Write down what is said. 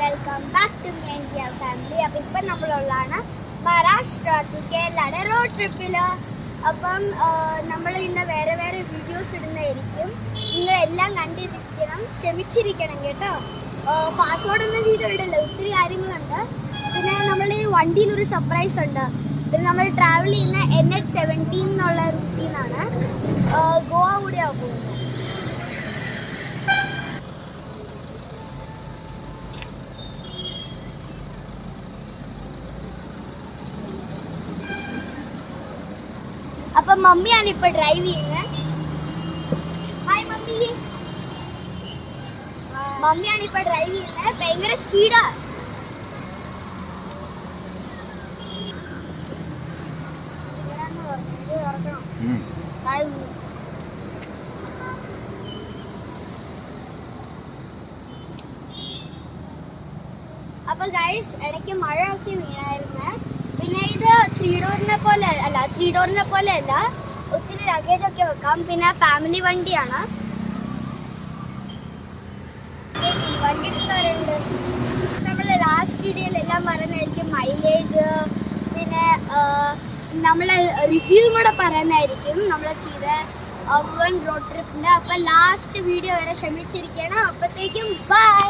Welcome back to me and dear family. അപ്പോൾ ഇപ്പം നമ്മളുള്ളതാണ് മഹാരാഷ്ട്ര ടു കേരളയുടെ റോഡ് ട്രിപ്പിൽ. അപ്പം നമ്മൾ ഇന്ന് വേറെ വേറെ വീഡിയോസ് ഇടുന്നതായിരിക്കും. നിങ്ങളെല്ലാം കണ്ടിരിക്കണം, ക്ഷമിച്ചിരിക്കണം കേട്ടോ. പാസ്വേഡൊന്നും ചെയ്ത് വിടില്ല, ഒത്തിരി കാര്യങ്ങളുണ്ട്. പിന്നെ നമ്മൾ ഈ വണ്ടിയിലൊരു സർപ്രൈസ് ഉണ്ട്. പിന്നെ നമ്മൾ ട്രാവൽ ചെയ്യുന്ന NH17 എന്നുള്ള റൂട്ടിൽ നിന്നാണ് ഗോവ കൂടിയാണ് പോകുന്നത്. അപ്പം മമ്മിയാണ് ഇപ്പൊ ഡ്രൈവ് ചെയ്യുന്നത്. Hi mummy. മമ്മിയാണ് ഇപ്പൊ ഡ്രൈവ് ചെയ്യുന്നത്. ഭയങ്കര സ്പീഡാ. അപ്പൊ ഗൈസ്, ഇടയ്ക്ക് മഴ ഒക്കെ വീണായിരുന്നു. പിന്നെ ഇത് ത്രീ ഡോറിനെ പോലെ അല്ല, ഒത്തിരി ലഗേജ് ഒക്കെ വെക്കാം. പിന്നെ ഫാമിലി വണ്ടിയാണ്. വണ്ടി എടുത്തവരുണ്ട്. നമ്മൾ ലാസ്റ്റ് വീഡിയോയിലെല്ലാം പറയുന്നതായിരിക്കും മൈലേജ്, പിന്നെ നമ്മളെ റിവ്യൂ കൂടെ പറയുന്നതായിരിക്കും നമ്മൾ ചെയ്ത മുഴുവൻ റോഡ് ട്രിപ്പിൻ്റെ. അപ്പം ലാസ്റ്റ് വീഡിയോ വരെ ക്ഷമിച്ചിരിക്കണം. അപ്പോഴത്തേക്കും ബൈ.